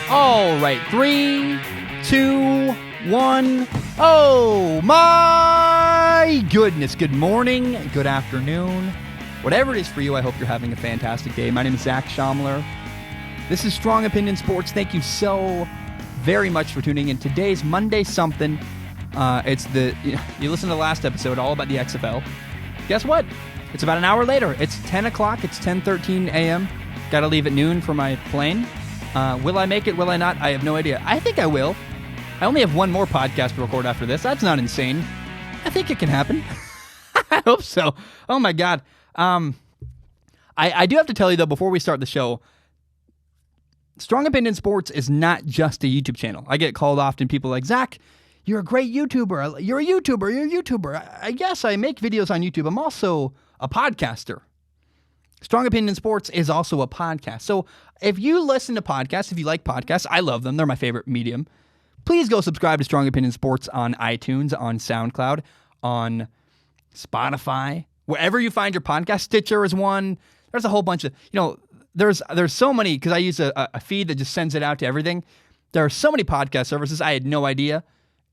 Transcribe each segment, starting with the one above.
All right, 3, 2, 1. Oh my goodness. Good morning, good afternoon. Whatever it is for you, I hope you're having a fantastic day. My name is Zach Schaumler. This is Strong Opinion Sports. Thank you so very much for tuning in. Today's Monday something. You listened to the last episode, all about the XFL. Guess what? It's about an hour later. It's 10 o'clock. It's 10:13 a.m. Got to leave at noon for my plane. Will I make it? Will I not? I have no idea. I think I will. I only have one more podcast to record after this. That's not insane. I think it can happen. I hope so. Oh, my God. I do have to tell you, though, before we start the show, Strong Opinion Sports is not just a YouTube channel. I get called often, people like, Zach, you're a great YouTuber. You're a YouTuber. I guess I make videos on YouTube. I'm also a podcaster. Strong Opinion Sports is also a podcast. So if you listen to podcasts, if you like podcasts, I love them. They're my favorite medium. Please go subscribe to Strong Opinion Sports on iTunes, on SoundCloud, on Spotify, wherever you find your podcast. Stitcher is one. There's a whole bunch of, there's so many, because I use a feed that just sends it out to everything. There are so many podcast services. I had no idea.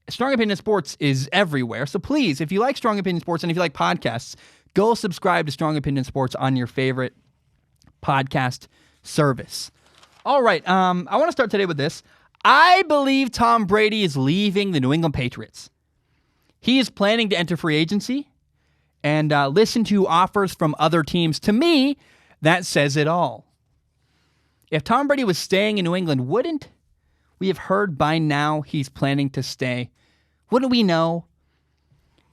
Strong Opinion Sports is everywhere. So please, if you like Strong Opinion Sports and if you like podcasts, go subscribe to Strong Opinion Sports on your favorite podcast service. All right, I want to start today with this. I believe Tom Brady is leaving the New England Patriots. He is planning to enter free agency and listen to offers from other teams. To me, that says it all. If Tom Brady was staying in New England, wouldn't we have heard by now he's planning to stay? Wouldn't we know?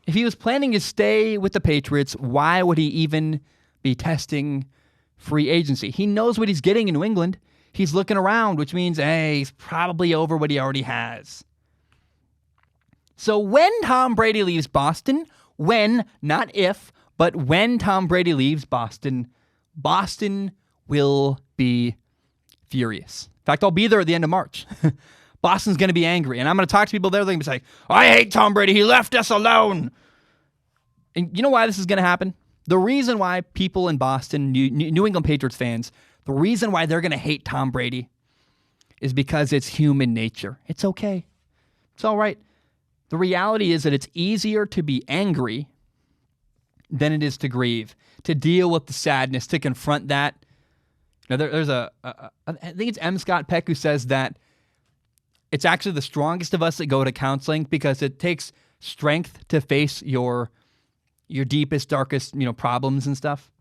If he was planning to stay with the Patriots, why would he even be testing free agency? He knows what he's getting in New England. He's looking around, which means, hey, he's probably over what he already has. So when Tom Brady leaves Boston, not if, but when Tom Brady leaves Boston, Boston will be furious. In fact, I'll be there at the end of March. Boston's going to be angry. And I'm going to talk to people there. They're going to be like, I hate Tom Brady. He left us alone. And you know why this is going to happen? The reason why people in Boston, New England Patriots fans, the reason why they're going to hate Tom Brady is because it's human nature. It's okay. It's all right. The reality is that it's easier to be angry than it is to grieve, to deal with the sadness, to confront that. Now, there's I think it's M. Scott Peck who says that it's actually the strongest of us that go to counseling because it takes strength to face your deepest, darkest, problems and stuff.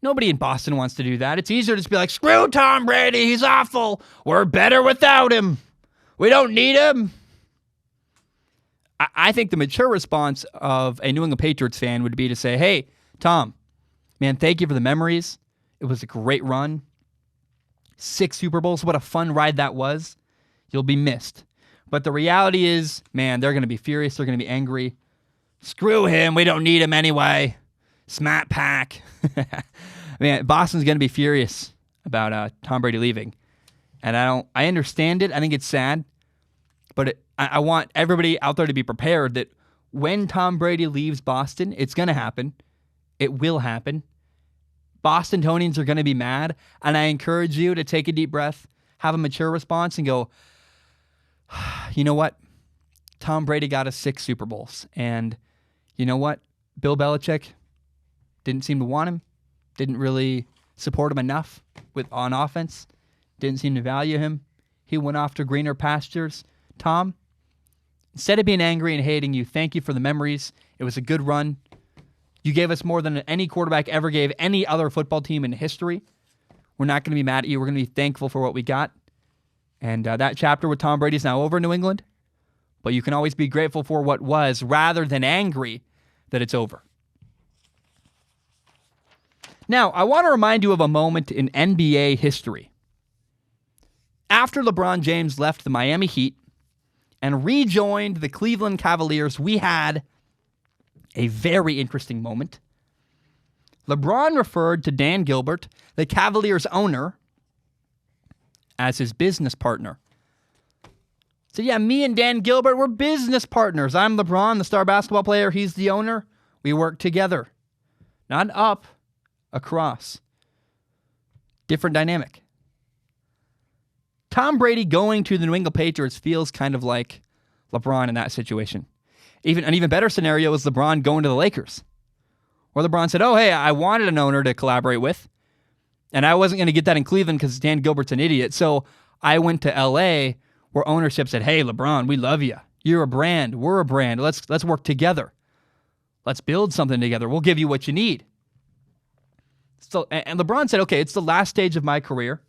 Nobody in Boston wants to do that. It's easier to just be like, screw Tom Brady, he's awful. We're better without him. We don't need him. I think the mature response of a New England Patriots fan would be to say, hey, Tom, man, thank you for the memories. It was a great run. 6 Super Bowls, what a fun ride that was. You'll be missed. But the reality is, man, they're going to be furious. They're going to be angry. Screw him. We don't need him anyway. Smat pack. Man, Boston's going to be furious about Tom Brady leaving. And I understand it. I think it's sad. But I want everybody out there to be prepared that when Tom Brady leaves Boston, it's going to happen. It will happen. Bostonians are going to be mad. And I encourage you to take a deep breath, have a mature response, and go, you know what? Tom Brady got us 6 Super Bowls. And you know what? Bill Belichick didn't seem to want him. Didn't really support him enough on offense. Didn't seem to value him. He went off to greener pastures. Tom, instead of being angry and hating you, thank you for the memories. It was a good run. You gave us more than any quarterback ever gave any other football team in history. We're not going to be mad at you. We're going to be thankful for what we got. And that chapter with Tom Brady is now over in New England. But you can always be grateful for what was rather than angry that it's over. Now, I want to remind you of a moment in NBA history. After LeBron James left the Miami Heat and rejoined the Cleveland Cavaliers, we had a very interesting moment. LeBron referred to Dan Gilbert, the Cavaliers owner, as his business partner. So yeah, me and Dan Gilbert, we're business partners. I'm LeBron, the star basketball player. He's the owner. We work together. Not up, across. Different dynamic. Tom Brady going to the New England Patriots feels kind of like LeBron in that situation. An even better scenario is LeBron going to the Lakers. Where LeBron said, oh, hey, I wanted an owner to collaborate with, and I wasn't going to get that in Cleveland because Dan Gilbert's an idiot. So I went to L.A. where ownership said, hey, LeBron, we love you. You're a brand. We're a brand. Let's work together. Let's build something together. We'll give you what you need. So, and LeBron said, okay, it's the last stage of my career,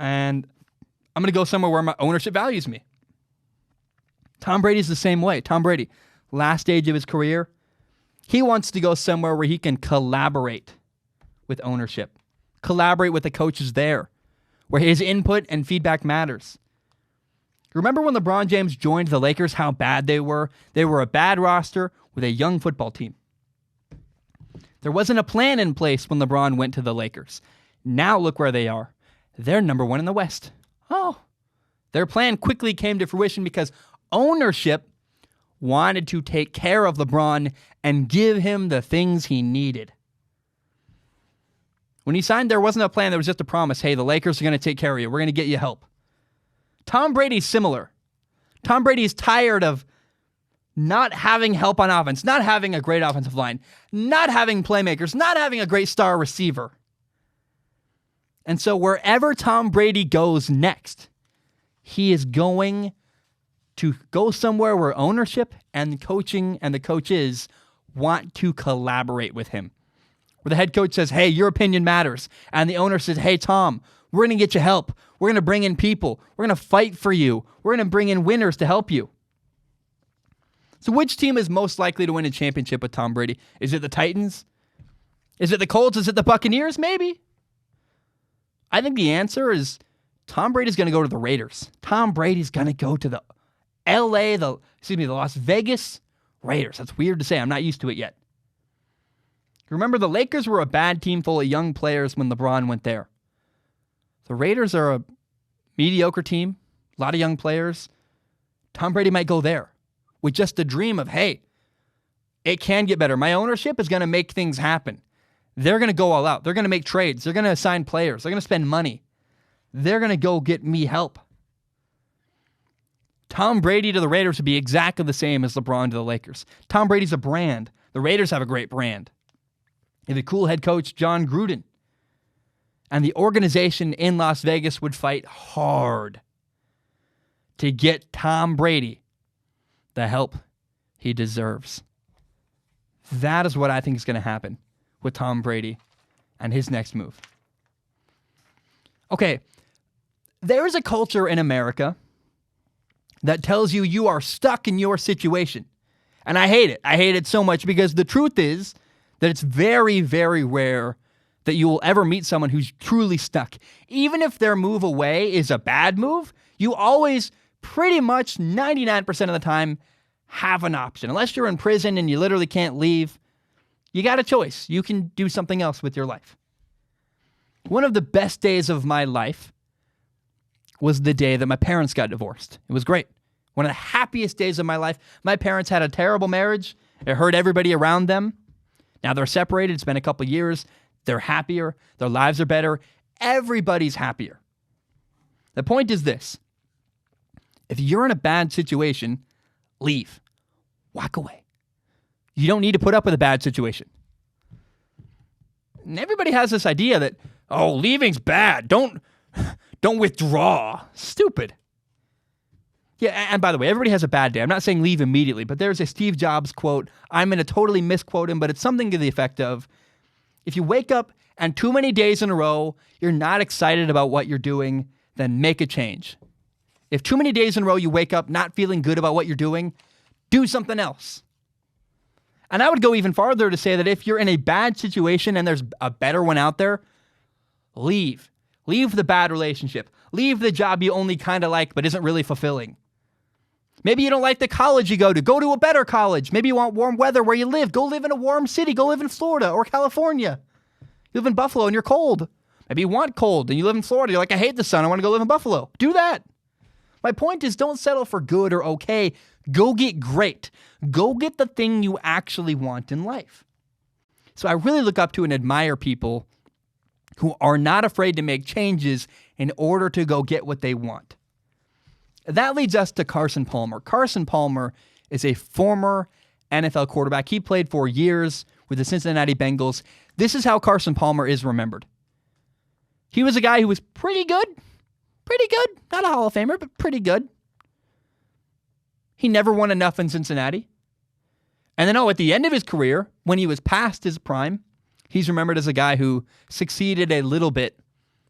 and I'm going to go somewhere where my ownership values me. Tom Brady's the same way. Tom Brady, last stage of his career, he wants to go somewhere where he can collaborate with ownership, collaborate with the coaches there, where his input and feedback matters. Remember when LeBron James joined the Lakers, how bad they were? They were a bad roster with a young football team. There wasn't a plan in place when LeBron went to the Lakers. Now look where they are. They're number one in the West. Oh, their plan quickly came to fruition because ownership wanted to take care of LeBron and give him the things he needed. When he signed, there wasn't a plan. There was just a promise. Hey, the Lakers are going to take care of you. We're going to get you help. Tom Brady's similar. Tom Brady's tired of not having help on offense, not having a great offensive line, not having playmakers, not having a great star receiver. And so wherever Tom Brady goes next, he is going to go somewhere where ownership and coaching and the coaches want to collaborate with him. Where the head coach says, hey, your opinion matters. And the owner says, hey, Tom, we're going to get you help. We're going to bring in people. We're going to fight for you. We're going to bring in winners to help you. So which team is most likely to win a championship with Tom Brady? Is it the Titans? Is it the Colts? Is it the Buccaneers? Maybe. I think the answer is Tom Brady's going to go to the Raiders. Tom Brady's going to go to the the Las Vegas Raiders. That's weird to say. I'm not used to it yet. Remember, the Lakers were a bad team full of young players when LeBron went there. The Raiders are a mediocre team, a lot of young players. Tom Brady might go there with just the dream of, hey, it can get better. My ownership is going to make things happen. They're going to go all out. They're going to make trades. They're going to assign players. They're going to spend money. They're going to go get me help. Tom Brady to the Raiders would be exactly the same as LeBron to the Lakers. Tom Brady's a brand. The Raiders have a great brand. They have a cool head coach, John Gruden. And the organization in Las Vegas would fight hard to get Tom Brady the help he deserves. That is what I think is going to happen with Tom Brady and his next move. Okay, there is a culture in America that tells you you are stuck in your situation. And I hate it. I hate it so much because the truth is that it's very, very rare that you will ever meet someone who's truly stuck. Even if their move away is a bad move, you always pretty much 99% of the time have an option. Unless you're in prison and you literally can't leave, you got a choice. You can do something else with your life. One of the best days of my life was the day that my parents got divorced. It was great. One of the happiest days of my life. My parents had a terrible marriage. It hurt everybody around them. Now they're separated. It's been a couple years. They're happier. Their lives are better. Everybody's happier. The point is this. If you're in a bad situation, leave. Walk away. You don't need to put up with a bad situation. And everybody has this idea that, oh, leaving's bad. Don't withdraw. Stupid. Yeah, and by the way, everybody has a bad day. I'm not saying leave immediately, but there's a Steve Jobs quote. I'm going to totally misquote him, but it's something to the effect of, if you wake up and too many days in a row, you're not excited about what you're doing, then make a change. If too many days in a row you wake up not feeling good about what you're doing, do something else. And I would go even farther to say that if you're in a bad situation and there's a better one out there, leave. Leave the bad relationship. Leave the job you only kind of like but isn't really fulfilling. Maybe you don't like the college you go to a better college. Maybe you want warm weather where you live. Go live in a warm city. Go live in Florida or California. You live in Buffalo and you're cold. Maybe you want cold and you live in Florida. You're like, I hate the sun. I want to go live in Buffalo. Do that. My point is, don't settle for good or okay. Go get great. Go get the thing you actually want in life. So I really look up to and admire people who are not afraid to make changes in order to go get what they want. That leads us to Carson Palmer. Carson Palmer is a former NFL quarterback. He played for years with the Cincinnati Bengals. This is how Carson Palmer is remembered. He was a guy who was pretty good. Pretty good. Not a Hall of Famer, but pretty good. He never won enough in Cincinnati. And then, at the end of his career, when he was past his prime, he's remembered as a guy who succeeded a little bit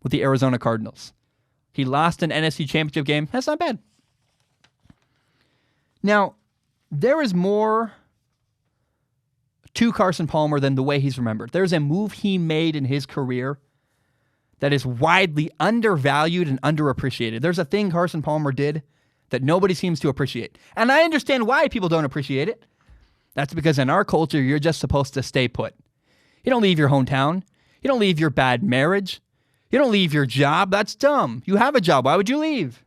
with the Arizona Cardinals. He lost an NFC Championship game. That's not bad. Now, there is more to Carson Palmer than the way he's remembered. There's a move he made in his career that is widely undervalued and underappreciated. There's a thing Carson Palmer did that nobody seems to appreciate. And I understand why people don't appreciate it. That's because in our culture, you're just supposed to stay put. You don't leave your hometown. You don't leave your bad marriage. You don't leave your job. That's dumb. You have a job. Why would you leave?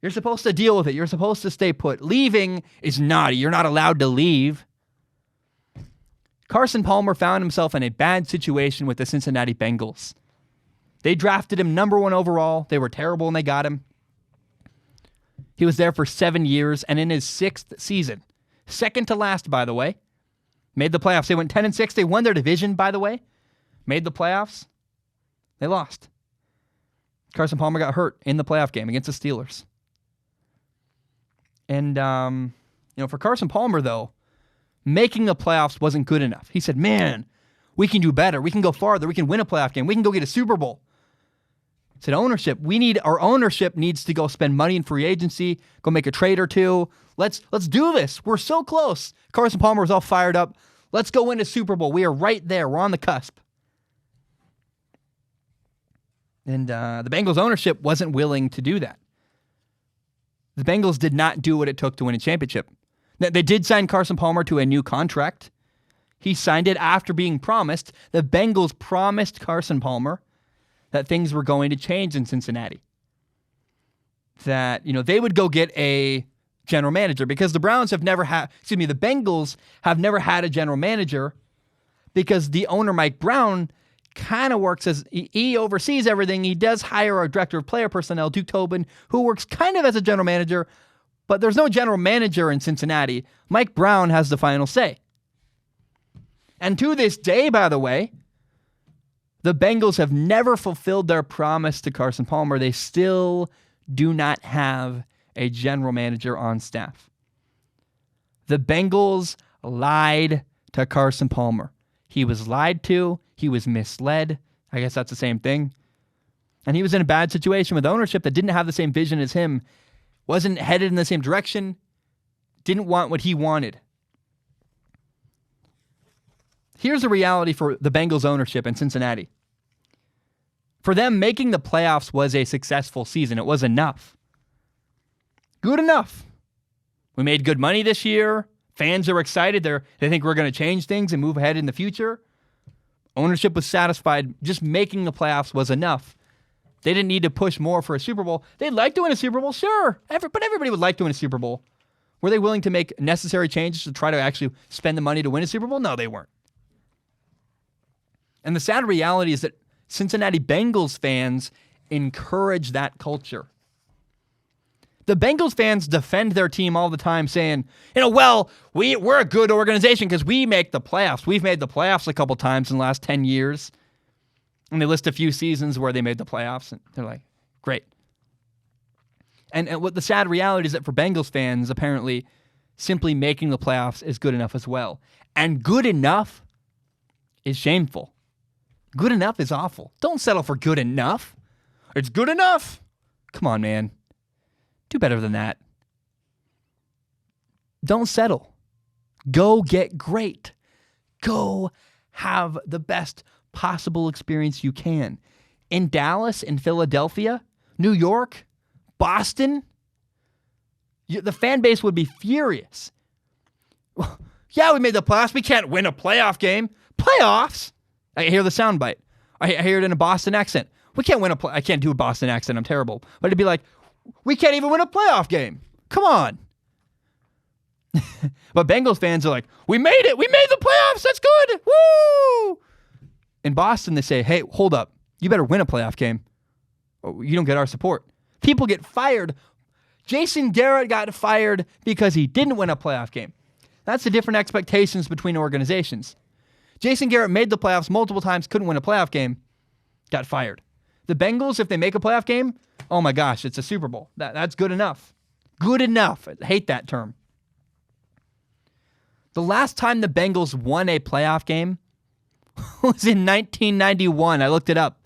You're supposed to deal with it. You're supposed to stay put. Leaving is naughty. You're not allowed to leave. Carson Palmer found himself in a bad situation with the Cincinnati Bengals. They drafted him number 1 overall. They were terrible and they got him. He was there for 7 years, and in his 6th season, second to last, by the way, made the playoffs. They went 10-6. They won their division, by the way. Made the playoffs. They lost. Carson Palmer got hurt in the playoff game against the Steelers. And, for Carson Palmer, though, making the playoffs wasn't good enough. He said, man, we can do better. We can go farther. We can win a playoff game. We can go get a Super Bowl. He said, our ownership needs to go spend money in free agency, go make a trade or two. Let's do this. We're so close. Carson Palmer was all fired up. Let's go win a Super Bowl. We are right there. We're on the cusp. And the Bengals ownership wasn't willing to do that. The Bengals did not do what it took to win a championship. They did sign Carson Palmer to a new contract. He signed it after being promised. The Bengals promised Carson Palmer that things were going to change in Cincinnati. That, they would go get a general manager because the Bengals have never had a general manager because the owner, Mike Brown, kind of works as, he oversees everything. He does hire our director of player personnel, Duke Tobin, who works kind of as a general manager, but there's no general manager in Cincinnati. Mike Brown has the final say. And to this day, by the way, the Bengals have never fulfilled their promise to Carson Palmer. They still do not have a general manager on staff. The Bengals lied to Carson Palmer. He was lied to. He was misled. I guess that's the same thing. And he was in a bad situation with ownership that didn't have the same vision as him, wasn't headed in the same direction, didn't want what he wanted. Here's the reality for the Bengals ownership in Cincinnati. For them, making the playoffs was a successful season. It was enough. Good enough. We made good money this year. Fans are excited. They think we're going to change things and move ahead in the future. Ownership was satisfied. Just making the playoffs was enough. They didn't need to push more for a Super Bowl. They'd like to win a Super Bowl, sure. But everybody would like to win a Super Bowl. Were they willing to make necessary changes to try to actually spend the money to win a Super Bowl? No, they weren't. And the sad reality is that Cincinnati Bengals fans encourage that culture. The Bengals fans defend their team all the time saying, we're a good organization because we make the playoffs. We've made the playoffs a couple times in the last 10 years. And they list a few seasons where they made the playoffs. And they're like, great. And what the sad reality is that for Bengals fans, apparently, simply making the playoffs is good enough as well. And good enough is shameful. Good enough is awful. Don't settle for good enough. It's good enough. Come on, man. Do better than that. Don't settle. Go get great. Go have the best possible experience you can. In Dallas, in Philadelphia, New York, Boston, the fan base would be furious. Yeah, we made the playoffs. We can't win a playoff game. Playoffs? I hear the soundbite. I hear it in a Boston accent. We can't win I can't do a Boston accent. I'm terrible. But it'd be like, we can't even win a playoff game. Come on. But Bengals fans are like, we made it. We made the playoffs. That's good. Woo! In Boston, they say, hey, hold up. You better win a playoff game. Or you don't get our support. People get fired. Jason Garrett got fired because he didn't win a playoff game. That's the different expectations between organizations. Jason Garrett made the playoffs multiple times, couldn't win a playoff game, got fired. The Bengals, if they make a playoff game, oh my gosh, it's a Super Bowl. That's good enough. Good enough. I hate that term. The last time the Bengals won a playoff game was in 1991. I looked it up.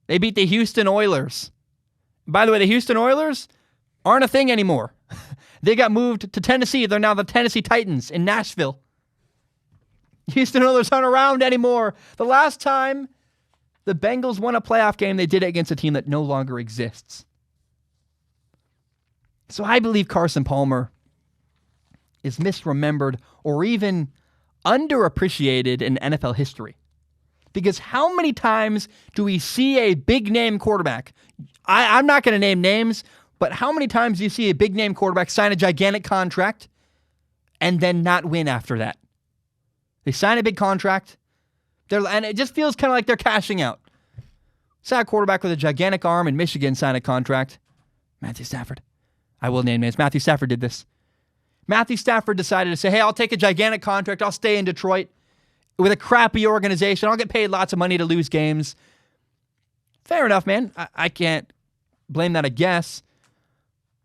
They beat the Houston Oilers. By the way, the Houston Oilers aren't a thing anymore. They got moved to Tennessee. They're now the Tennessee Titans in Nashville. Houston Oilers aren't around anymore. The last time the Bengals won a playoff game, they did it against a team that no longer exists. So I believe Carson Palmer is misremembered or even underappreciated in NFL history. Because how many times do we see a big-name quarterback? I'm not going to name names, but how many times do you see a big-name quarterback sign a gigantic contract and then not win after that? They sign a big contract, and it just feels kind of like they're cashing out. Saw a quarterback with a gigantic arm in Michigan sign a contract. Matthew Stafford. I will name names. Matthew Stafford did this. Matthew Stafford decided to say, hey, I'll take a gigantic contract. I'll stay in Detroit with a crappy organization. I'll get paid lots of money to lose games. Fair enough, man. I can't blame that, I guess.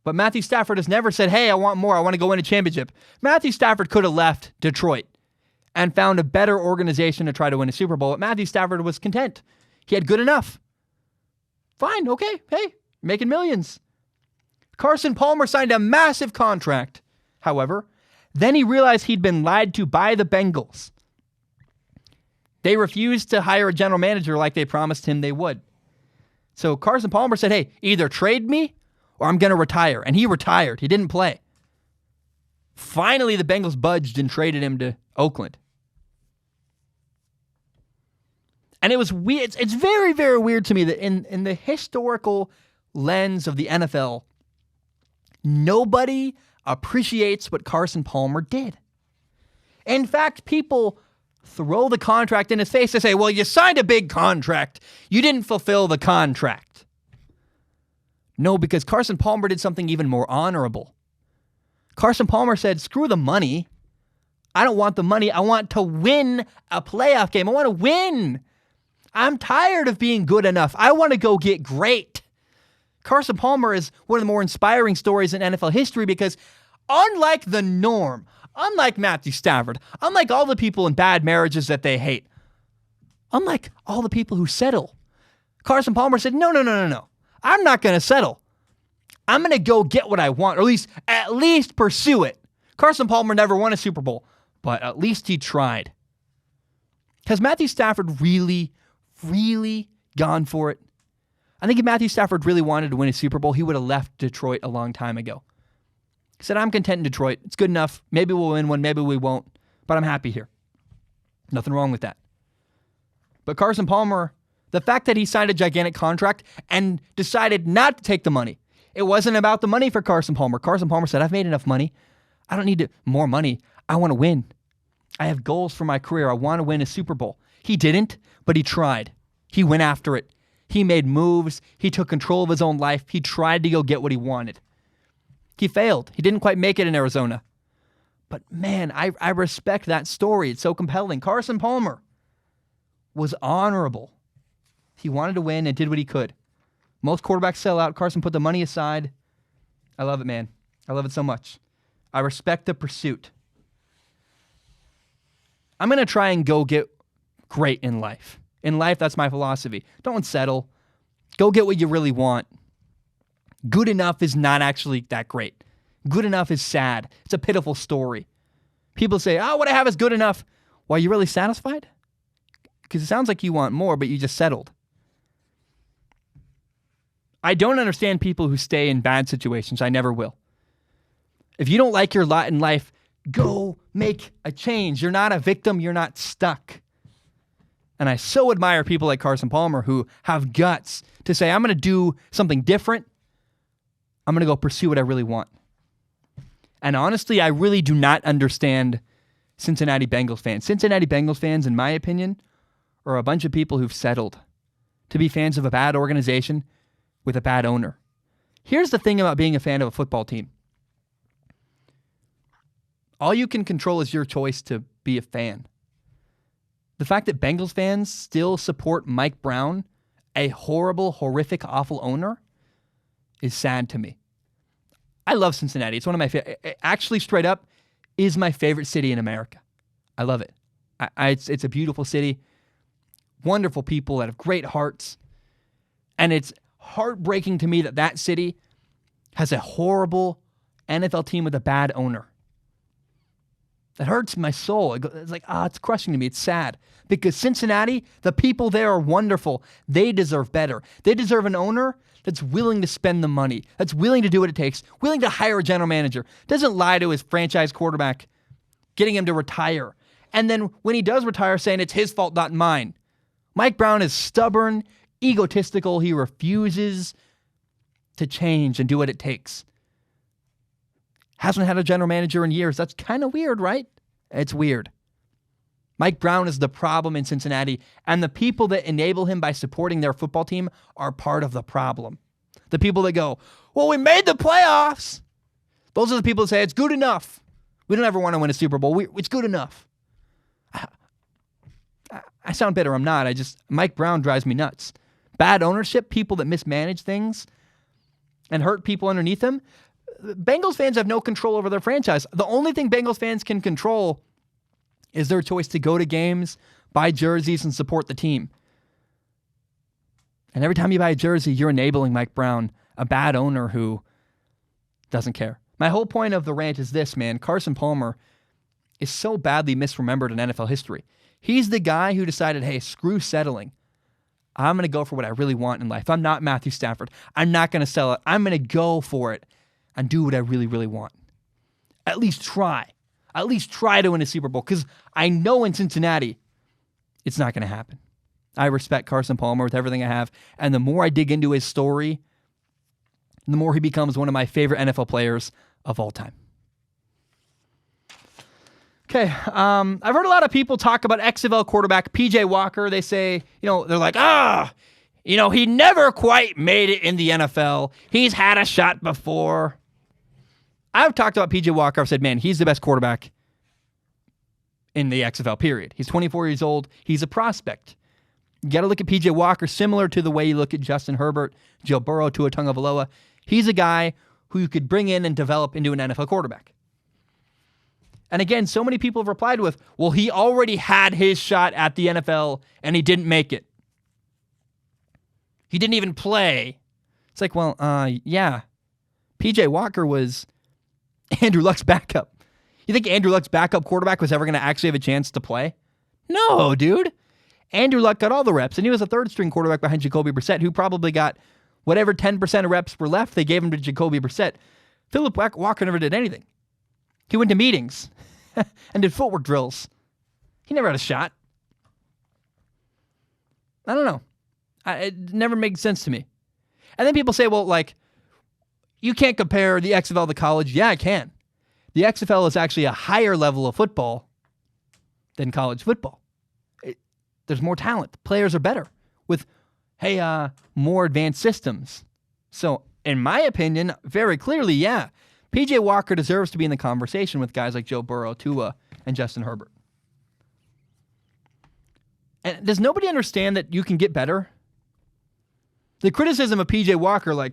But Matthew Stafford has never said, hey, I want more. I want to go win a championship. Matthew Stafford could have left Detroit and found a better organization to try to win a Super Bowl. But Matthew Stafford was content. He had good enough. Fine, okay, hey, making millions. Carson Palmer signed a massive contract, however. Then he realized he'd been lied to by the Bengals. They refused to hire a general manager like they promised him they would. So Carson Palmer said, hey, either trade me or I'm going to retire. And he retired. He didn't play. Finally, the Bengals budged and traded him to Oakland. And it was weird. It's very, very weird to me that in the historical lens of the NFL, nobody appreciates what Carson Palmer did. In fact, people throw the contract in his face. They say, well, you signed a big contract. You didn't fulfill the contract. No, because Carson Palmer did something even more honorable. Carson Palmer said, screw the money. I don't want the money. I want to win a playoff game. I want to win. I'm tired of being good enough. I want to go get great. Carson Palmer is one of the more inspiring stories in NFL history because unlike the norm, unlike Matthew Stafford, unlike all the people in bad marriages that they hate, unlike all the people who settle, Carson Palmer said, no. I'm not going to settle. I'm going to go get what I want, or at least pursue it. Carson Palmer never won a Super Bowl, but at least he tried. Has Matthew Stafford really gone for it? I think if Matthew Stafford really wanted to win a Super Bowl, he would have left Detroit a long time ago. He said, I'm content in Detroit. It's good enough. Maybe we'll win one, maybe we won't, but I'm happy here. Nothing wrong with that. But Carson Palmer, the fact that he signed a gigantic contract and decided not to take the money, it wasn't about the money for Carson Palmer. Carson Palmer said, I've made enough money. I don't need more money. I want to win. I have goals for my career. I want to win a Super Bowl. He didn't, but he tried. He went after it. He made moves. He took control of his own life. He tried to go get what he wanted. He failed. He didn't quite make it in Arizona. But man, I respect that story. It's so compelling. Carson Palmer was honorable. He wanted to win and did what he could. Most quarterbacks sell out. Carson put the money aside. I love it, man. I love it so much. I respect the pursuit. I'm going to try and go get great in life. In life, that's my philosophy. Don't settle. Go get what you really want. Good enough is not actually that great. Good enough is sad. It's a pitiful story. People say, what I have is good enough. Well, are you really satisfied? Because it sounds like you want more, but you just settled. I don't understand people who stay in bad situations. I never will. If you don't like your lot in life, go make a change. You're not a victim. You're not stuck. And I so admire people like Carson Palmer who have guts to say, I'm going to do something different. I'm going to go pursue what I really want. And honestly, I really do not understand Cincinnati Bengals fans. Cincinnati Bengals fans, in my opinion, are a bunch of people who've settled to be fans of a bad organization with a bad owner. Here's the thing about being a fan of a football team. All you can control is your choice to be a fan. The fact that Bengals fans still support Mike Brown, a horrible, horrific, awful owner, is sad to me. I love Cincinnati. It's one of my favorite. Actually, straight up, is my favorite city in America. I love it. It's a beautiful city. Wonderful people that have great hearts. And it's heartbreaking to me that city has a horrible NFL team with a bad owner. That hurts my soul. It's like, it's crushing to me. It's sad. Because Cincinnati, the people there are wonderful. They deserve better. They deserve an owner that's willing to spend the money, that's willing to do what it takes, willing to hire a general manager, doesn't lie to his franchise quarterback, getting him to retire. And then when he does retire, saying it's his fault, not mine. Mike Brown is stubborn, egotistical. He refuses to change and do what it takes. Hasn't had a general manager in years. That's kind of weird, right? It's weird. Mike Brown is the problem in Cincinnati, and the people that enable him by supporting their football team are part of the problem. The people that go, well, we made the playoffs. Those are the people that say, it's good enough. We don't ever want to win a Super Bowl. It's good enough. I sound bitter. I'm not. Mike Brown drives me nuts. Bad ownership, people that mismanage things and hurt people underneath them. Bengals fans have no control over their franchise. The only thing Bengals fans can control is their choice to go to games, buy jerseys, and support the team. And every time you buy a jersey, you're enabling Mike Brown, a bad owner who doesn't care. My whole point of the rant is this, man. Carson Palmer is so badly misremembered in NFL history. He's the guy who decided, hey, screw settling. I'm going to go for what I really want in life. I'm not Matthew Stafford. I'm not going to sell it. I'm going to go for it and do what I really, really want. At least try. At least try to win a Super Bowl, because I know in Cincinnati, it's not going to happen. I respect Carson Palmer with everything I have, and the more I dig into his story, the more he becomes one of my favorite NFL players of all time. Okay, I've heard a lot of people talk about XFL quarterback PJ Walker. They say, they're like, he never quite made it in the NFL. He's had a shot before. I've talked about PJ Walker. I've said, man, he's the best quarterback in the XFL, period. He's 24 years old. He's a prospect. You got to look at PJ Walker similar to the way you look at Justin Herbert, Joe Burrow, Tua Tagovailoa. He's a guy who you could bring in and develop into an NFL quarterback. And again, so many people have replied with, well, he already had his shot at the NFL and he didn't make it. He didn't even play. It's like, well, yeah. PJ Walker was Andrew Luck's backup. You think Andrew Luck's backup quarterback was ever going to actually have a chance to play? No, dude. Andrew Luck got all the reps, and he was a third-string quarterback behind Jacoby Brissett, who probably got whatever 10% of reps were left, they gave him to Jacoby Brissett. Philip Walker never did anything. He went to meetings and did footwork drills. He never had a shot. I don't know. It never made sense to me. And then people say, well, you can't compare the XFL to college. Yeah, I can. The XFL is actually a higher level of football than college football. There's more talent. Players are better with, more advanced systems. So, in my opinion, very clearly, yeah, PJ Walker deserves to be in the conversation with guys like Joe Burrow, Tua, and Justin Herbert. And does nobody understand that you can get better? The criticism of PJ Walker,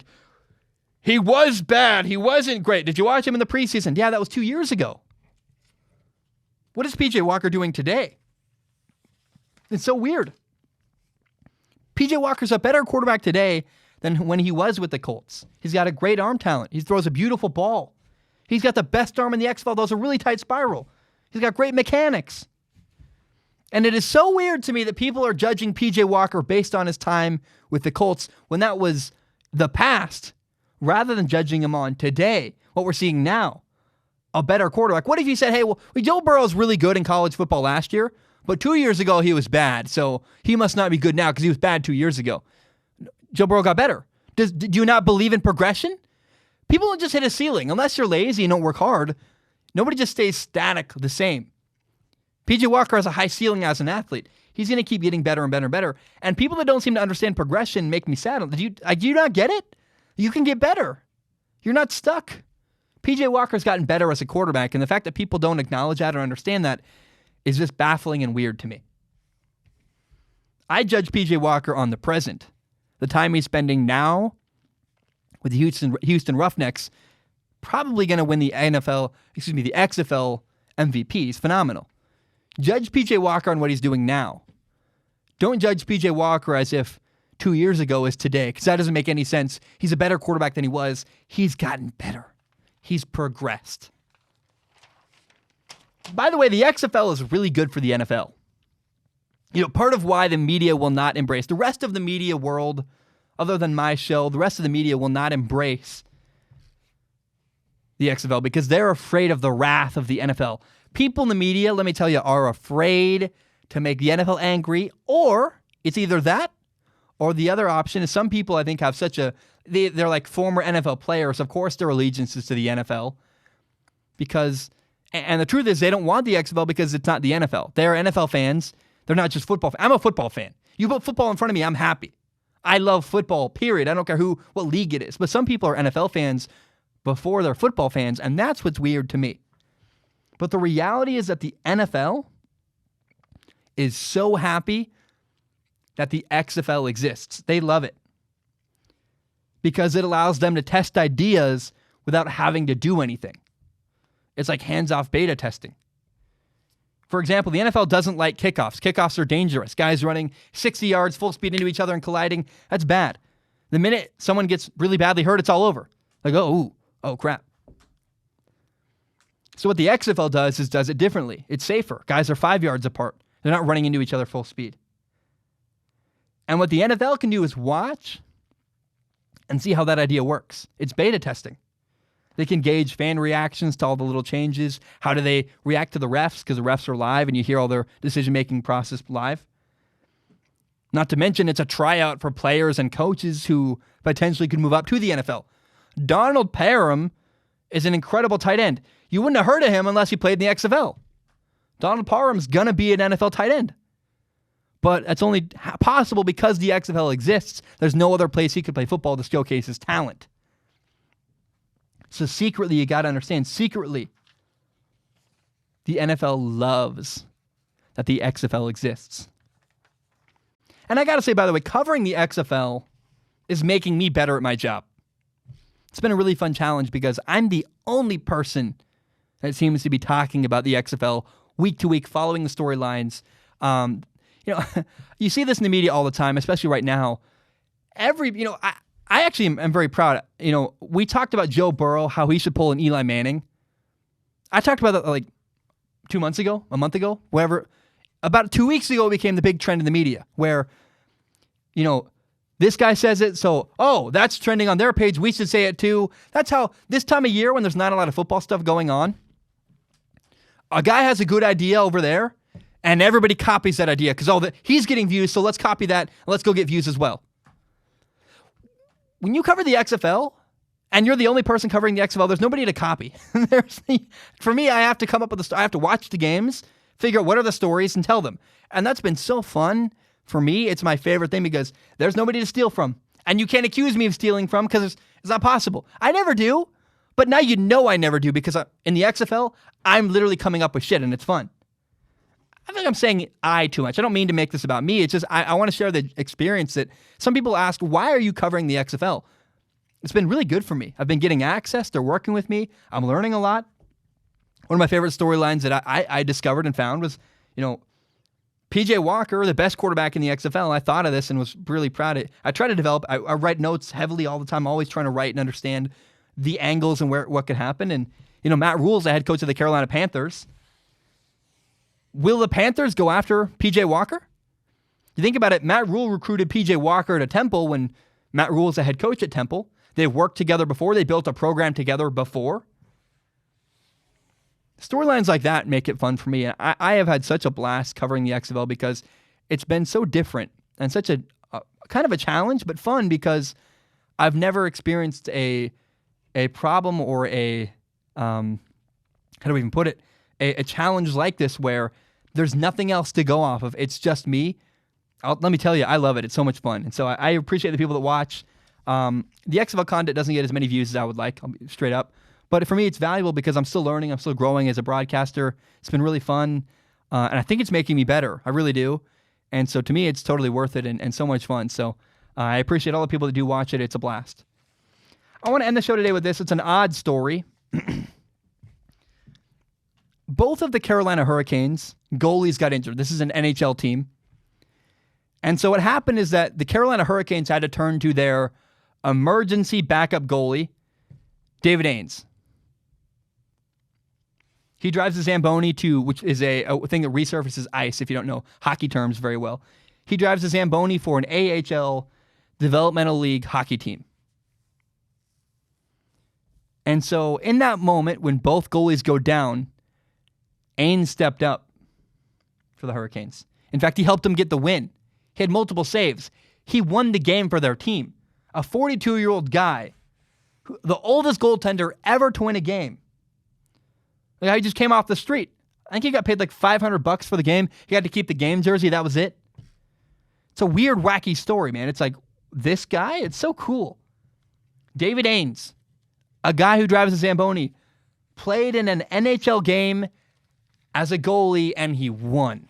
he was bad. He wasn't great. Did you watch him in the preseason? Yeah, that was 2 years ago. What is PJ Walker doing today? It's so weird. PJ Walker's a better quarterback today than when he was with the Colts. He's got a great arm talent. He throws a beautiful ball. He's got the best arm in the XFL. Those are really tight spiral. He's got great mechanics. And it is so weird to me that people are judging PJ Walker based on his time with the Colts when that was the past, rather than judging him on today, what we're seeing now, a better quarterback. What if you said, hey, well, Joe Burrow's really good in college football last year, but 2 years ago he was bad, so he must not be good now because he was bad 2 years ago. Joe Burrow got better. Do you not believe in progression? People don't just hit a ceiling. Unless you're lazy and don't work hard, nobody just stays static the same. PJ Walker has a high ceiling as an athlete. He's going to keep getting better and better and better. And people that don't seem to understand progression make me sad. Do you not get it? You can get better. You're not stuck. P.J. Walker's gotten better as a quarterback, and the fact that people don't acknowledge that or understand that is just baffling and weird to me. I judge P.J. Walker on the present. The time he's spending now with the Houston Roughnecks, probably going to win the XFL MVP. He's phenomenal. Judge P.J. Walker on what he's doing now. Don't judge P.J. Walker as if 2 years ago is today, because that doesn't make any sense. He's a better quarterback than he was. He's gotten better. He's progressed. By the way, the XFL is really good for the NFL. Part of why the media will not embrace, the rest of the media world, other than my show, the rest of the media will not embrace the XFL because they're afraid of the wrath of the NFL. People in the media, let me tell you, are afraid to make the NFL angry, or it's either that or the other option is some people I think have they're like former NFL players. Of course, their allegiance is to the NFL and the truth is they don't want the XFL because it's not the NFL. They're NFL fans. They're not just football fans. I'm a football fan. You put football in front of me, I'm happy. I love football, period. I don't care what league it is. But some people are NFL fans before they're football fans, and that's what's weird to me. But the reality is that the NFL is so happy that the XFL exists. They love it because it allows them to test ideas without having to do anything. It's like hands-off beta testing. For example, the NFL doesn't like kickoffs. Kickoffs are dangerous. Guys running 60 yards full speed into each other and colliding, that's bad. The minute someone gets really badly hurt, it's all over. Like, oh crap. So what the XFL does is does it differently. It's safer. Guys are 5 yards apart. They're not running into each other full speed. And what the NFL can do is watch and see how that idea works. It's beta testing. They can gauge fan reactions to all the little changes. How do they react to the refs? Because the refs are live and you hear all their decision-making process live. Not to mention it's a tryout for players and coaches who potentially could move up to the NFL. Donald Parham is an incredible tight end. You wouldn't have heard of him unless he played in the XFL. Donald Parham's going to be an NFL tight end. But it's only possible because the XFL exists. There's no other place he could play football to showcase his talent. So secretly, you got to understand, secretly, the NFL loves that the XFL exists. And I got to say, by the way, covering the XFL is making me better at my job. It's been a really fun challenge because I'm the only person that seems to be talking about the XFL week to week, following the storylines. You see this in the media all the time, especially right now. I actually am very proud. We talked about Joe Burrow, how he should pull an Eli Manning. I talked about that like 2 months ago, a month ago, whatever. About 2 weeks ago, it became the big trend in the media where, this guy says it, so, that's trending on their page. We should say it too. That's how this time of year when there's not a lot of football stuff going on, a guy has a good idea over there and everybody copies that idea because he's getting views, so let's copy that and let's go get views as well. When you cover the XFL and you're the only person covering the XFL, there's nobody to copy. For me, I have to come up with I have to watch the games, figure out what are the stories, and tell them. And that's been so fun for me. It's my favorite thing because there's nobody to steal from. And you can't accuse me of stealing from because it's not possible. I never do. But now I never do because in the XFL, I'm literally coming up with shit and it's fun. I think I'm saying too much. I don't mean to make this about me. It's just I want to share the experience that some people ask, why are you covering the XFL? It's been really good for me. I've been getting access. They're working with me. I'm learning a lot. One of my favorite storylines that I discovered and found was, P.J. Walker, the best quarterback in the XFL. I thought of this and was really proud of it. I try to develop, I write notes heavily all the time, always trying to write and understand the angles and what could happen. And, Matt Rule's the head coach of the Carolina Panthers. Will the Panthers go after P.J. Walker? You think about it, Matt Rule recruited P.J. Walker to Temple when Matt Rule was the head coach at Temple. They've worked together before. They built a program together before. Storylines like that make it fun for me. And I have had such a blast covering the XFL because it's been so different and such a kind of a challenge, but fun because I've never experienced a problem or how do we even put it? A challenge like this where There's nothing else to go off of. It's just me. Let me tell you, I love it. It's so much fun. And so I appreciate the people that watch. The XFL content doesn't get as many views as I would like, I'll be straight up. But for me, it's valuable because I'm still learning. I'm still growing as a broadcaster. It's been really fun. And I think it's making me better. I really do. And so to me, it's totally worth it and so much fun. So I appreciate all the people that do watch it. It's a blast. I want to end the show today with this. It's an odd story. Both of the Carolina Hurricanes goalies got injured. This is an NHL team. And so what happened is that the Carolina Hurricanes had to turn to their emergency backup goalie, David Ains. He drives the Zamboni which is a thing that resurfaces ice, if you don't know hockey terms very well. He drives the Zamboni for an AHL Developmental League hockey team. And so in that moment, when both goalies go down, Ains stepped up for the Hurricanes. In fact, he helped them get the win. He had multiple saves. He won the game for their team. A 42-year-old guy, the oldest goaltender ever to win a game. The guy just came off the street. I think he got paid like $500 for the game. He had to keep the game jersey. That was it. It's a weird, wacky story, man. It's like, this guy, it's so cool. David Ains, a guy who drives a Zamboni, played in an NHL game as a goalie, and he won.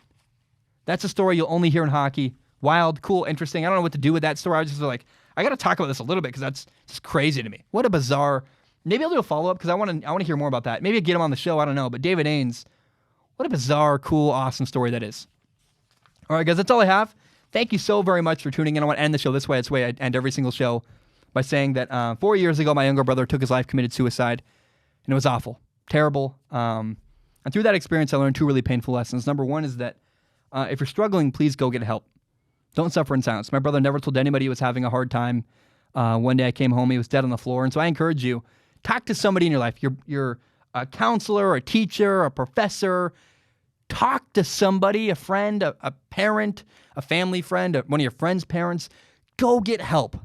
That's a story you'll only hear in hockey. Wild, cool, interesting. I don't know what to do with that story. I was just like, I got to talk about this a little bit because that's just crazy to me. What a bizarre. Maybe I'll do a follow-up because I want to hear more about that. Maybe I'll get him on the show. I don't know. But David Ains, what a bizarre, cool, awesome story that is. All right, guys, that's all I have. Thank you so very much for tuning in. I want to end the show this way. It's the way I end every single show by saying that 4 years ago, my younger brother took his life, committed suicide, and it was awful, terrible. And through that experience, I learned two really painful lessons. Number one is that if you're struggling, please go get help. Don't suffer in silence. My brother never told anybody he was having a hard time. One day I came home, he was dead on the floor. And so I encourage you, talk to somebody in your life. You're a counselor, a teacher, a professor. Talk to somebody, a friend, a parent, a family friend, one of your friend's parents. Go get help.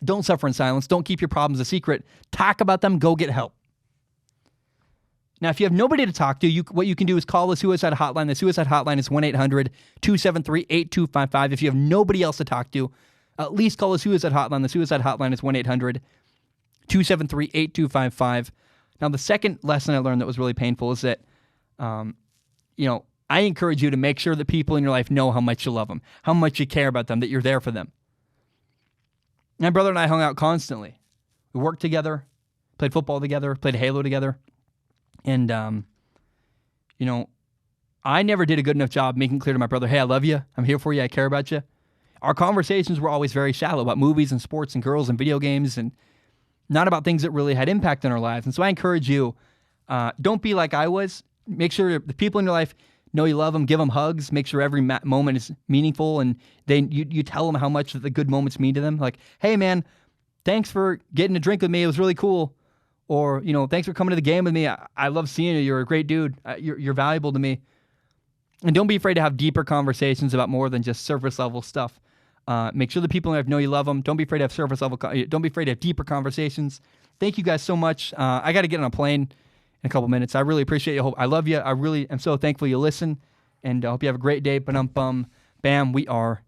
Don't suffer in silence. Don't keep your problems a secret. Talk about them. Go get help. Now, if you have nobody to talk to, what you can do is call the suicide hotline. The suicide hotline is 1-800-273-8255. If you have nobody else to talk to, at least call the suicide hotline. The suicide hotline is 1-800-273-8255. Now, the second lesson I learned that was really painful is that, I encourage you to make sure that people in your life know how much you love them, how much you care about them, that you're there for them. My brother and I hung out constantly. We worked together, played football together, played Halo together. And, I never did a good enough job making clear to my brother, hey, I love you. I'm here for you. I care about you. Our conversations were always very shallow about movies and sports and girls and video games and not about things that really had impact on our lives. And so I encourage you, don't be like I was. Make sure the people in your life know you love them. Give them hugs. Make sure every moment is meaningful. And you tell them how much the good moments mean to them. Like, hey, man, thanks for getting a drink with me. It was really cool. Or, thanks for coming to the game with me. I love seeing you. You're a great dude. You're valuable to me. And don't be afraid to have deeper conversations about more than just surface level stuff. Make sure the people in your life know you love them. Don't be afraid to have surface level. Don't be afraid to have deeper conversations. Thank you guys so much. I got to get on a plane in a couple minutes. I really appreciate you. I love you. I really am so thankful you listen. And I hope you have a great day. Bam, we are